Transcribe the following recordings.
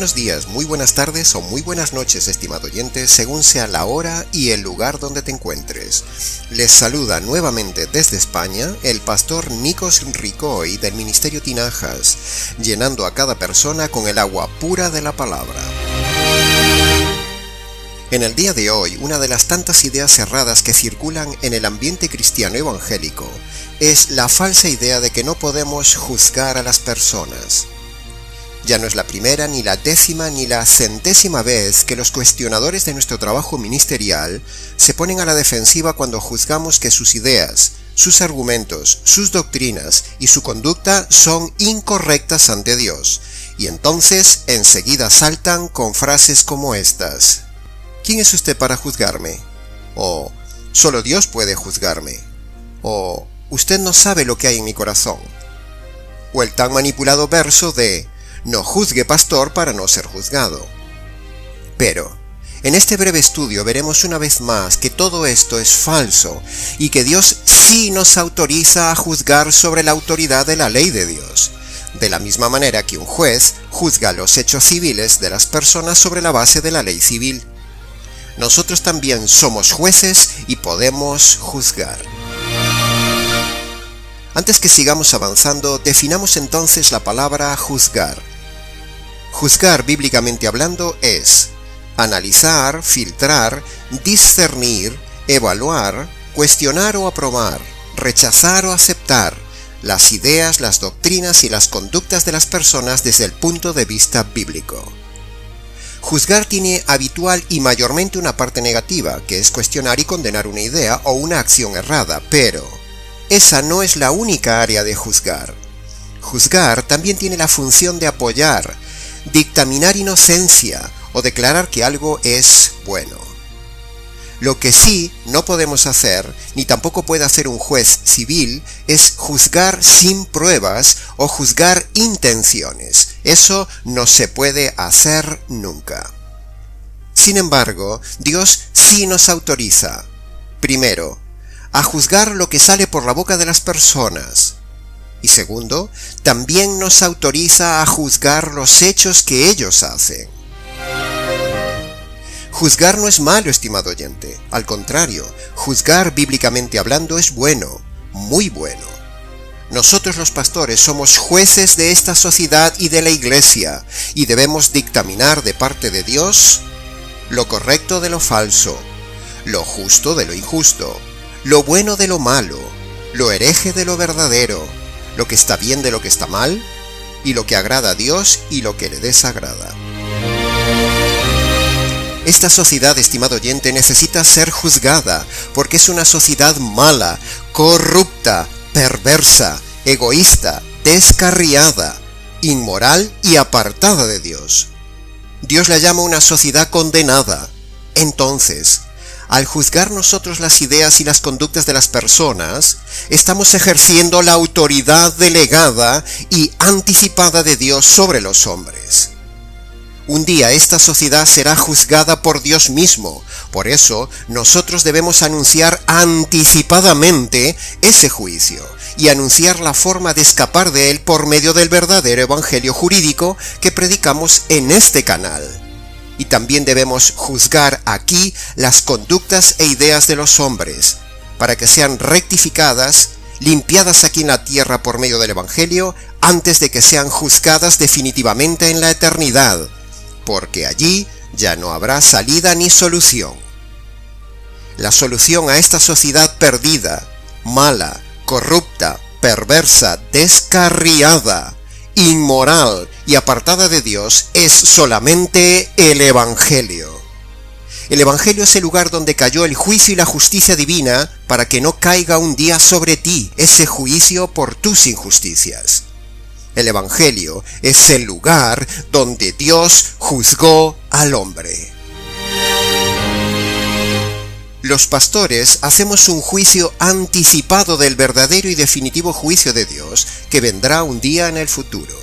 buenos días, muy buenas tardes o muy buenas noches, estimado oyente, según sea la hora y el lugar donde te encuentres. Les saluda nuevamente desde España el pastor Nikos Ricoy del Ministerio Tinajas, llenando a cada persona con el agua pura de la palabra. En el día de hoy, una de las tantas ideas erradas que circulan en el ambiente cristiano evangélico es la falsa idea de que no podemos juzgar a las personas. Ya no es la primera, ni la décima, ni la centésima vez que los cuestionadores de nuestro trabajo ministerial se ponen a la defensiva cuando juzgamos que sus ideas, sus argumentos, sus doctrinas y su conducta son incorrectas ante Dios, y entonces enseguida saltan con frases como estas: ¿quién es usted para juzgarme? O solo Dios puede juzgarme. O usted no sabe lo que hay en mi corazón. O el tan manipulado verso de no juzgue, pastor, para no ser juzgado. Pero en este breve estudio veremos una vez más que todo esto es falso y que Dios sí nos autoriza a juzgar sobre la autoridad de la ley de Dios, de la misma manera que un juez juzga los hechos civiles de las personas sobre la base de la ley civil. Nosotros también somos jueces y podemos juzgar. Antes que sigamos avanzando, definamos entonces la palabra juzgar. Juzgar, bíblicamente hablando, es analizar, filtrar, discernir, evaluar, cuestionar o aprobar, rechazar o aceptar las ideas, las doctrinas y las conductas de las personas desde el punto de vista bíblico. Juzgar tiene habitual y mayormente una parte negativa, que es cuestionar y condenar una idea o una acción errada, pero esa no es la única área de juzgar. Juzgar también tiene la función de apoyar, dictaminar inocencia o declarar que algo es bueno. Lo que sí no podemos hacer, ni tampoco puede hacer un juez civil, es juzgar sin pruebas o juzgar intenciones. Eso no se puede hacer nunca. Sin embargo, Dios sí nos autoriza, primero, a juzgar lo que sale por la boca de las personas. Y segundo, también nos autoriza a juzgar los hechos que ellos hacen. Juzgar no es malo, estimado oyente. Al contrario, juzgar bíblicamente hablando es bueno, muy bueno. Nosotros los pastores somos jueces de esta sociedad y de la iglesia, y debemos dictaminar de parte de Dios lo correcto de lo falso, lo justo de lo injusto, lo bueno de lo malo, lo hereje de lo verdadero, lo que está bien de lo que está mal, y lo que agrada a Dios y lo que le desagrada. Esta sociedad, estimado oyente, necesita ser juzgada, porque es una sociedad mala, corrupta, perversa, egoísta, descarriada, inmoral y apartada de Dios. Dios la llama una sociedad condenada. Entonces, al juzgar nosotros las ideas y las conductas de las personas, estamos ejerciendo la autoridad delegada y anticipada de Dios sobre los hombres. Un día esta sociedad será juzgada por Dios mismo. Por eso, nosotros debemos anunciar anticipadamente ese juicio y anunciar la forma de escapar de él por medio del verdadero evangelio jurídico que predicamos en este canal. Y también debemos juzgar aquí las conductas e ideas de los hombres, para que sean rectificadas, limpiadas aquí en la tierra por medio del evangelio, antes de que sean juzgadas definitivamente en la eternidad, porque allí ya no habrá salida ni solución. La solución a esta sociedad perdida, mala, corrupta, perversa, descarriada, inmoral y apartada de Dios es solamente el Evangelio. El Evangelio es el lugar donde cayó el juicio y la justicia divina para que no caiga un día sobre ti ese juicio por tus injusticias. El Evangelio es el lugar donde Dios juzgó al hombre. Los pastores hacemos un juicio anticipado del verdadero y definitivo juicio de Dios que vendrá un día en el futuro.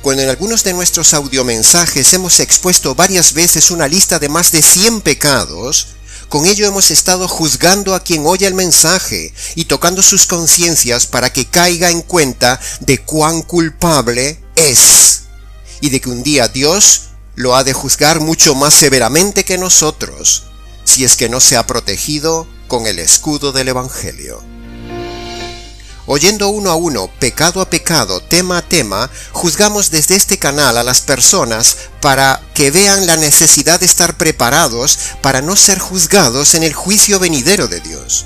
Cuando en algunos de nuestros audiomensajes hemos expuesto varias veces una lista de más de 100 pecados, con ello hemos estado juzgando a quien oye el mensaje y tocando sus conciencias para que caiga en cuenta de cuán culpable es. y de que un día Dios lo ha de juzgar mucho más severamente que nosotros, si es que no se ha protegido con el escudo del Evangelio. Oyendo uno a uno, pecado a pecado, tema a tema, juzgamos desde este canal a las personas para que vean la necesidad de estar preparados para no ser juzgados en el juicio venidero de Dios.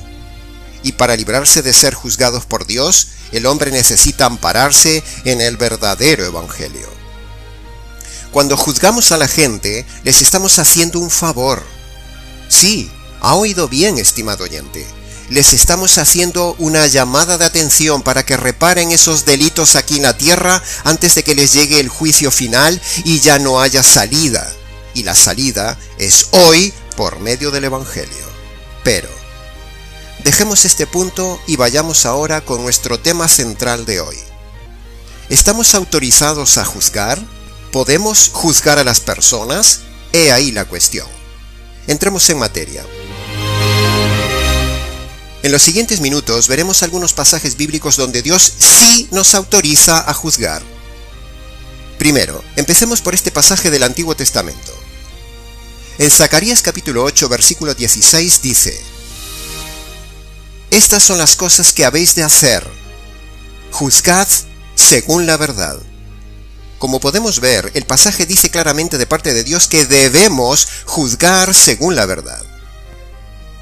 Y para librarse de ser juzgados por Dios, el hombre necesita ampararse en el verdadero Evangelio. Cuando juzgamos a la gente, les estamos haciendo un favor. Sí, ha oído bien, estimado oyente. Les estamos haciendo una llamada de atención para que reparen esos delitos aquí en la tierra antes de que les llegue el juicio final y ya no haya salida. Y la salida es hoy por medio del Evangelio. Pero dejemos este punto y vayamos ahora con nuestro tema central de hoy. ¿Estamos autorizados a juzgar? ¿Podemos juzgar a las personas? He ahí la cuestión. Entremos en materia. En los siguientes minutos veremos algunos pasajes bíblicos donde Dios sí nos autoriza a juzgar. Primero, empecemos por este pasaje del Antiguo Testamento. En Zacarías capítulo 8, versículo 16 dice: Estas son las cosas que habéis de hacer. Juzgad según la verdad. Como podemos ver, el pasaje dice claramente de parte de Dios que debemos juzgar según la verdad.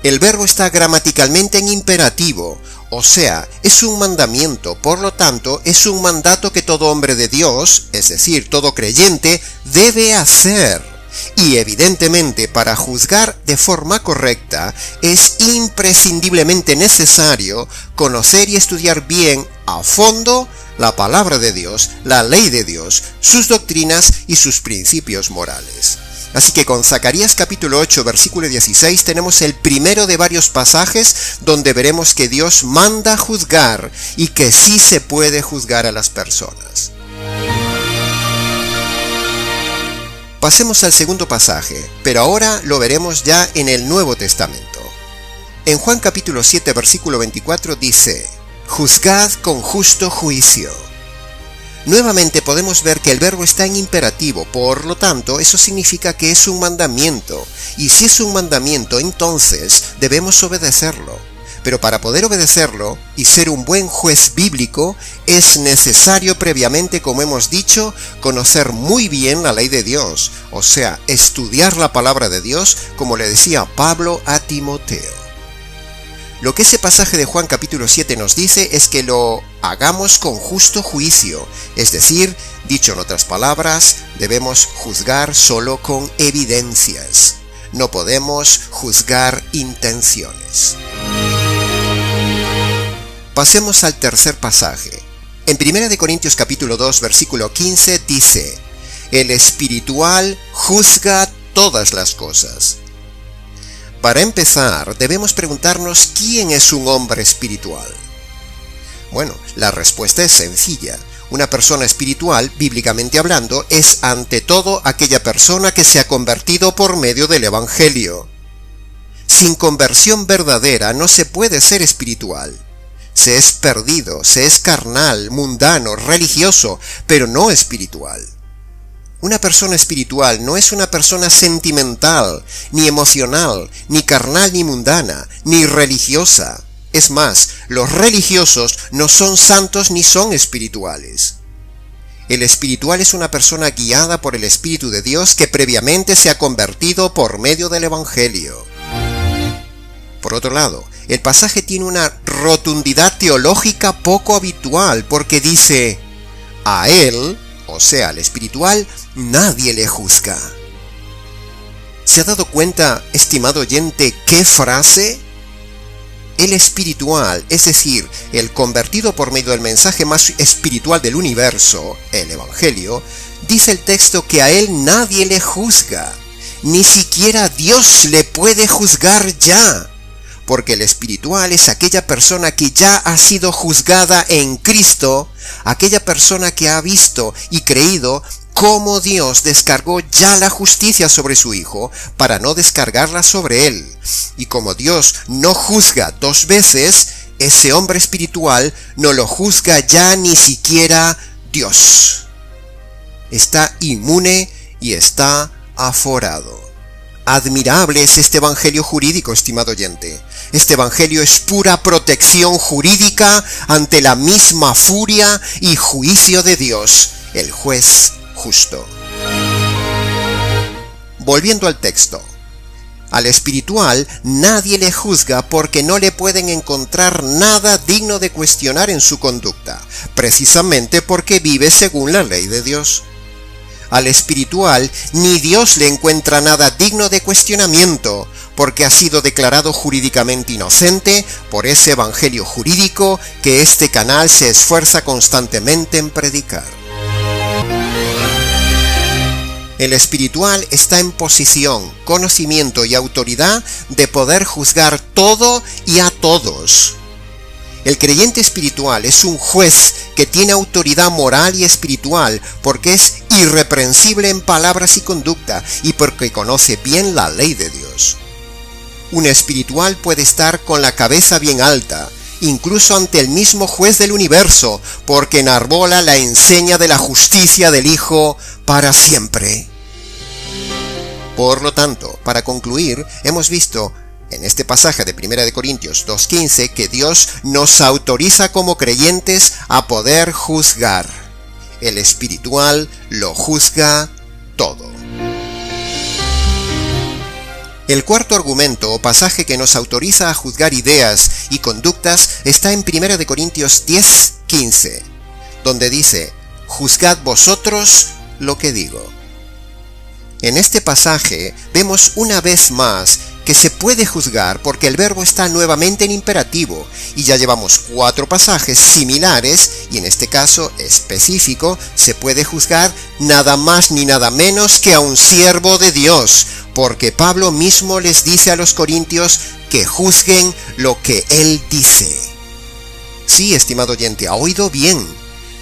El verbo está gramaticalmente en imperativo, o sea, es un mandamiento, por lo tanto, es un mandato que todo hombre de Dios, es decir, todo creyente, debe hacer. Y evidentemente, para juzgar de forma correcta, es imprescindiblemente necesario conocer y estudiar bien, a fondo, la palabra de Dios, la ley de Dios, sus doctrinas y sus principios morales. Así que con Zacarías capítulo 8, versículo 16 tenemos el primero de varios pasajes donde veremos que Dios manda juzgar y que sí se puede juzgar a las personas. Pasemos al segundo pasaje, pero ahora lo veremos ya en el Nuevo Testamento. En Juan capítulo 7, versículo 24 dice: Juzgad con justo juicio. Nuevamente podemos ver que el verbo está en imperativo, por lo tanto, eso significa que es un mandamiento, y si es un mandamiento, entonces debemos obedecerlo. Pero para poder obedecerlo y ser un buen juez bíblico, es necesario previamente, como hemos dicho, conocer muy bien la ley de Dios, o sea, estudiar la palabra de Dios, como le decía Pablo a Timoteo. Lo que ese pasaje de Juan capítulo 7 nos dice es que lo hagamos con justo juicio, es decir, dicho en otras palabras, debemos juzgar solo con evidencias. No podemos juzgar intenciones. Pasemos al tercer pasaje. En 1 Corintios capítulo 2, versículo 15 dice: El espiritual juzga todas las cosas. Para empezar, debemos preguntarnos ¿quién es un hombre espiritual? Bueno, la respuesta es sencilla. Una persona espiritual, bíblicamente hablando, es ante todo aquella persona que se ha convertido por medio del Evangelio. Sin conversión verdadera no se puede ser espiritual. Se es perdido, se es carnal, mundano, religioso, pero no espiritual. Una persona espiritual no es una persona sentimental, ni emocional, ni carnal ni mundana, ni religiosa. Es más, los religiosos no son santos ni son espirituales. El espiritual es una persona guiada por el Espíritu de Dios que previamente se ha convertido por medio del Evangelio. Por otro lado, el pasaje tiene una rotundidad teológica poco habitual porque dice: a él, o sea, al espiritual, nadie le juzga. ¿Se ha dado cuenta, estimado oyente, qué frase? El espiritual, es decir, el convertido por medio del mensaje más espiritual del universo, el Evangelio, dice el texto que a él nadie le juzga. Ni siquiera Dios le puede juzgar ya. Porque el espiritual es aquella persona que ya ha sido juzgada en Cristo, aquella persona que ha visto y creído cómo Dios descargó ya la justicia sobre su Hijo para no descargarla sobre él. Y como Dios no juzga dos veces, ese hombre espiritual no lo juzga ya ni siquiera Dios. está inmune y está aforado. Admirable es este evangelio jurídico, estimado oyente. Este evangelio es pura protección jurídica ante la misma furia y juicio de Dios, el juez justo. Volviendo al texto. Al espiritual nadie le juzga porque no le pueden encontrar nada digno de cuestionar en su conducta, precisamente porque vive según la ley de Dios. Al espiritual ni Dios le encuentra nada digno de cuestionamiento, porque ha sido declarado jurídicamente inocente por ese evangelio jurídico que este canal se esfuerza constantemente en predicar. El espiritual está en posición, conocimiento y autoridad de poder juzgar todo y a todos. El creyente espiritual es un juez que tiene autoridad moral y espiritual porque es irreprensible en palabras y conducta y porque conoce bien la ley de Dios. Un espiritual puede estar con la cabeza bien alta, incluso ante el mismo juez del universo, porque enarbola la enseña de la justicia del Hijo para siempre. Por lo tanto, para concluir, hemos visto en este pasaje de 1 Corintios 2:15 que Dios nos autoriza como creyentes a poder juzgar. El espiritual lo juzga todo. El cuarto argumento o pasaje que nos autoriza a juzgar ideas y conductas está en 1 Corintios 10:15, donde dice: «Juzgad vosotros lo que digo». En este pasaje vemos una vez más que se puede juzgar porque el verbo está nuevamente en imperativo, y ya llevamos 4 pasajes similares, y en este caso específico se puede juzgar nada más ni nada menos que a un siervo de Dios, porque Pablo mismo les dice a los corintios que juzguen lo que él dice. Sí, estimado oyente, ha oído bien.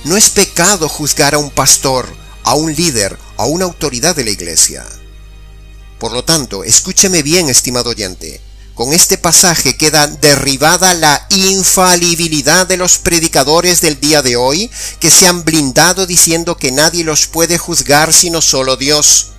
No es pecado juzgar a un pastor, a un líder, a una autoridad de la iglesia. Por lo tanto, escúcheme bien, estimado oyente. Con este pasaje queda derribada la infalibilidad de los predicadores del día de hoy, que se han blindado diciendo que nadie los puede juzgar sino solo Dios.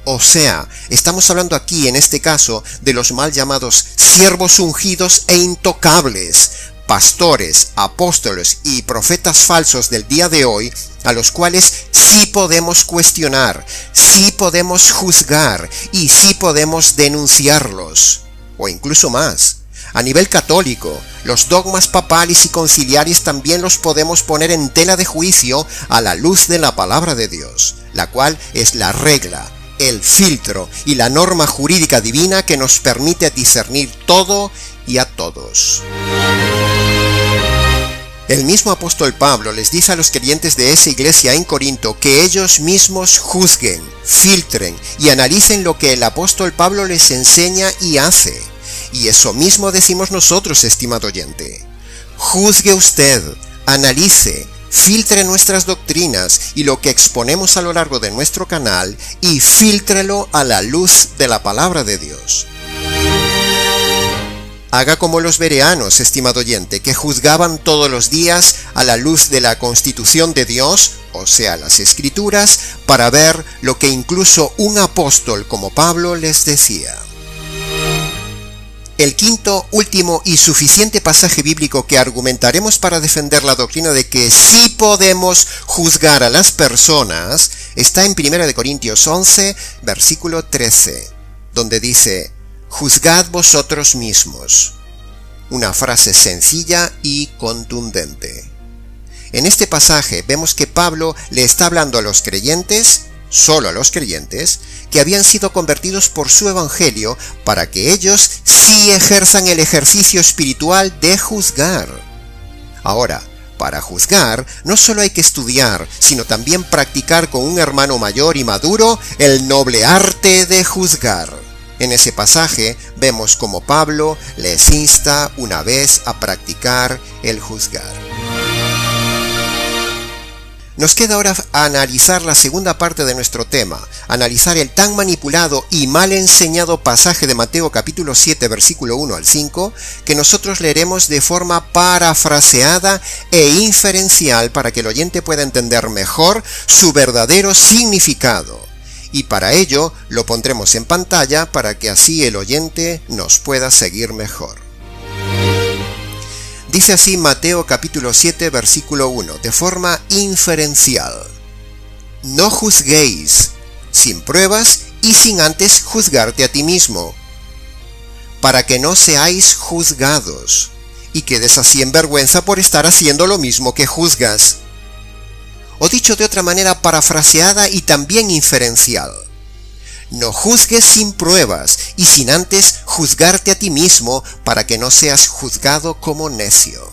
O sea, estamos hablando aquí, en este caso, de los mal llamados siervos ungidos e intocables, pastores, apóstoles y profetas falsos del día de hoy, a los cuales sí podemos cuestionar, sí podemos juzgar y sí podemos denunciarlos, o incluso más. A nivel católico, los dogmas papales y conciliares también los podemos poner en tela de juicio a la luz de la palabra de Dios, la cual es la regla, el filtro y la norma jurídica divina que nos permite discernir todo y a todos. El mismo apóstol Pablo les dice a los creyentes de esa iglesia en Corinto que ellos mismos juzguen, filtren y analicen lo que el apóstol Pablo les enseña y hace. Y eso mismo decimos nosotros, estimado oyente. Juzgue usted, analice, filtre nuestras doctrinas y lo que exponemos a lo largo de nuestro canal y fíltrelo a la luz de la palabra de Dios. Haga como los bereanos, estimado oyente, que juzgaban todos los días a la luz de la Constitución de Dios, o sea, las Escrituras, para ver lo que incluso un apóstol como Pablo les decía. El quinto, último y suficiente pasaje bíblico que argumentaremos para defender la doctrina de que sí podemos juzgar a las personas está en 1 Corintios 11, versículo 13, donde dice: «Juzgad vosotros mismos». Una frase sencilla y contundente. En este pasaje vemos que Pablo le está hablando a los creyentes, solo a los creyentes, que habían sido convertidos por su evangelio para que ellos sí ejerzan el ejercicio espiritual de juzgar. Ahora, para juzgar, no solo hay que estudiar, sino también practicar con un hermano mayor y maduro el noble arte de juzgar. En ese pasaje vemos cómo Pablo les insta una vez a practicar el juzgar. Nos queda ahora analizar la segunda parte de nuestro tema, analizar el tan manipulado y mal enseñado pasaje de Mateo capítulo 7 versículo 1 al 5, que nosotros leeremos de forma parafraseada e inferencial para que el oyente pueda entender mejor su verdadero significado. Y para ello lo pondremos en pantalla para que así el oyente nos pueda seguir mejor. Dice así Mateo capítulo 7 versículo 1, de forma inferencial: No juzguéis sin pruebas y sin antes juzgarte a ti mismo, para que no seáis juzgados y quedes así en vergüenza por estar haciendo lo mismo que juzgas. O dicho de otra manera parafraseada y también inferencial: No juzgues sin pruebas y sin antes juzgarte a ti mismo para que no seas juzgado como necio.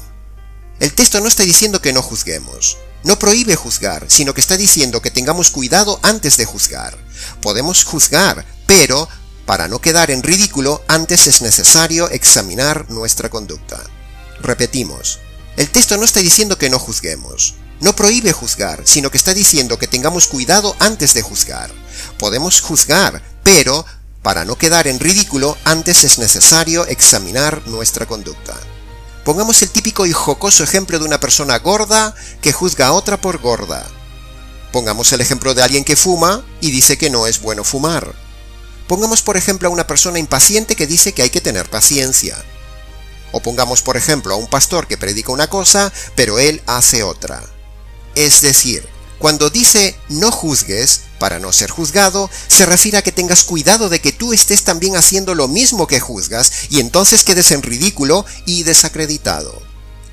El texto no está diciendo que no juzguemos. No prohíbe juzgar, sino que está diciendo que tengamos cuidado antes de juzgar. Podemos juzgar, pero para no quedar en ridículo, antes es necesario examinar nuestra conducta. Repetimos, el texto no está diciendo que no juzguemos. No prohíbe juzgar, sino que está diciendo que tengamos cuidado antes de juzgar. Podemos juzgar, pero para no quedar en ridículo, antes es necesario examinar nuestra conducta. Pongamos el típico y jocoso ejemplo de una persona gorda que juzga a otra por gorda. Pongamos el ejemplo de alguien que fuma y dice que no es bueno fumar. Pongamos por ejemplo a una persona impaciente que dice que hay que tener paciencia. O pongamos por ejemplo a un pastor que predica una cosa, pero él hace otra. Es decir, cuando dice no juzgues para no ser juzgado, se refiere a que tengas cuidado de que tú estés también haciendo lo mismo que juzgas y entonces quedes en ridículo y desacreditado.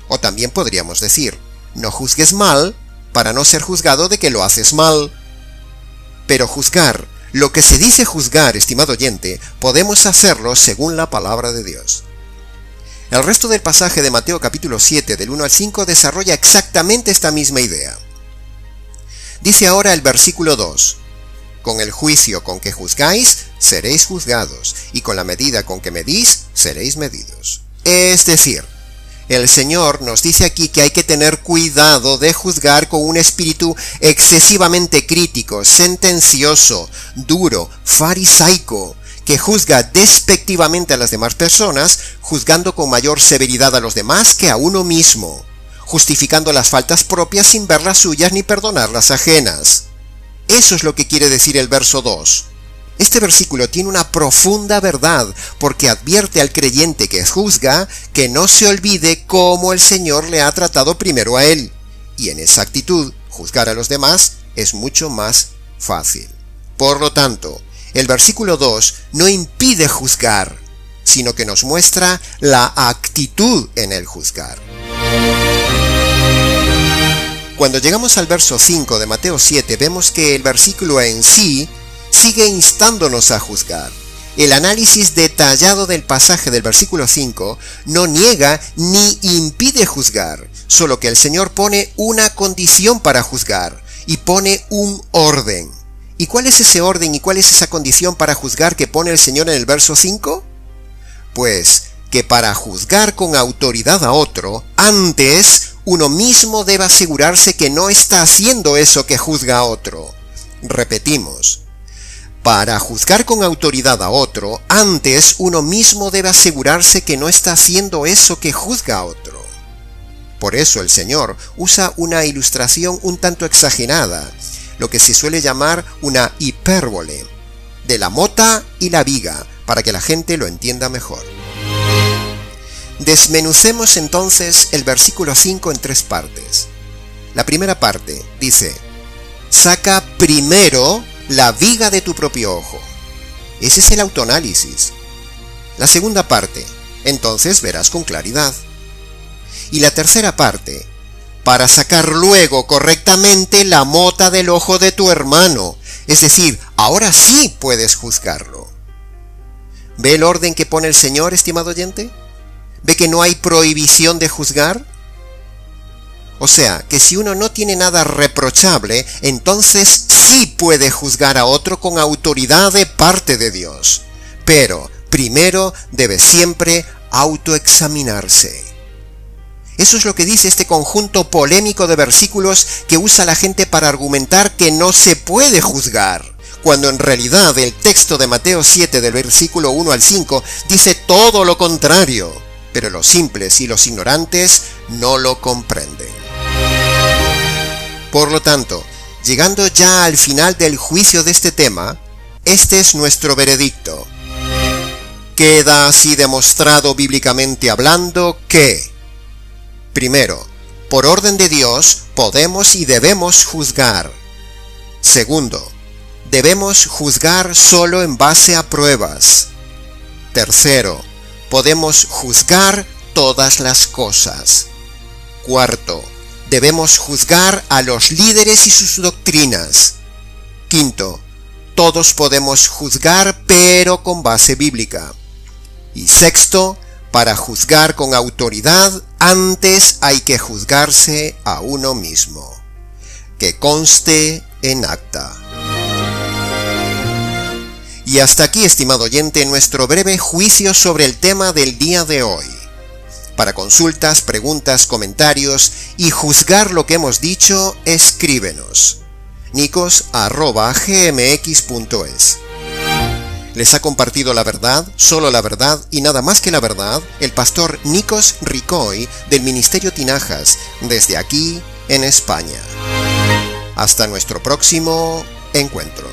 O también podríamos decir, no juzgues mal para no ser juzgado de que lo haces mal. Pero juzgar, lo que se dice juzgar, estimado oyente, podemos hacerlo según la palabra de Dios. El resto del pasaje de Mateo capítulo 7 del 1 al 5 desarrolla exactamente esta misma idea. Dice ahora el versículo 2: Con el juicio con que juzgáis, seréis juzgados, y con la medida con que medís, seréis medidos. Es decir, el Señor nos dice aquí que hay que tener cuidado de juzgar con un espíritu excesivamente crítico, sentencioso, duro, farisaico, que juzga despectivamente a las demás personas, juzgando con mayor severidad a los demás que a uno mismo, justificando las faltas propias sin ver las suyas ni perdonar las ajenas. Eso es lo que quiere decir el verso 2. Este versículo tiene una profunda verdad, porque advierte al creyente que juzga que no se olvide cómo el Señor le ha tratado primero a él, y en esa actitud, juzgar a los demás es mucho más fácil. Por lo tanto, el versículo 2 no impide juzgar, sino que nos muestra la actitud en el juzgar. Cuando llegamos al verso 5 de Mateo 7, vemos que el versículo en sí sigue instándonos a juzgar. El análisis detallado del pasaje del versículo 5 no niega ni impide juzgar, solo que el Señor pone una condición para juzgar y pone un orden. ¿Y cuál es ese orden y cuál es esa condición para juzgar que pone el Señor en el verso 5? Pues que para juzgar con autoridad a otro, antes uno mismo debe asegurarse que no está haciendo eso que juzga a otro. Repetimos, para juzgar con autoridad a otro, antes uno mismo debe asegurarse que no está haciendo eso que juzga a otro. Por eso el Señor usa una ilustración un tanto exagerada, lo que se suele llamar una hipérbole, de la mota y la viga, para que la gente lo entienda mejor. Desmenucemos entonces el versículo 5 en 3 partes. La primera parte dice: saca primero la viga de tu propio ojo. Ese es el autoanálisis. La segunda parte: entonces verás con claridad. Y la tercera parte: para sacar luego correctamente la mota del ojo de tu hermano. Es decir, ahora sí puedes juzgarlo. ¿Ve el orden que pone el Señor, estimado oyente? ¿Ve que no hay prohibición de juzgar? O sea, que si uno no tiene nada reprochable, entonces sí puede juzgar a otro con autoridad de parte de Dios. Pero primero debe siempre autoexaminarse. Eso es lo que dice este conjunto polémico de versículos que usa la gente para argumentar que no se puede juzgar, cuando en realidad el texto de Mateo 7 del versículo 1 al 5 dice todo lo contrario, pero los simples y los ignorantes no lo comprenden. Por lo tanto, llegando ya al final del juicio de este tema, este es nuestro veredicto. Queda así demostrado bíblicamente hablando que, primero, por orden de Dios podemos y debemos juzgar. Segundo, debemos juzgar solo en base a pruebas. Tercero, podemos juzgar todas las cosas. Cuarto, debemos juzgar a los líderes y sus doctrinas. Quinto, todos podemos juzgar pero con base bíblica. Y sexto, para juzgar con autoridad, antes hay que juzgarse a uno mismo. Que conste en acta. Y hasta aquí, estimado oyente, nuestro breve juicio sobre el tema del día de hoy. Para consultas, preguntas, comentarios y juzgar lo que hemos dicho, escríbenos. nicos@gmx.es. Les ha compartido la verdad, solo la verdad y nada más que la verdad, el pastor Nikos Ricoy del Ministerio Tinajas, desde aquí en España. Hasta nuestro próximo encuentro.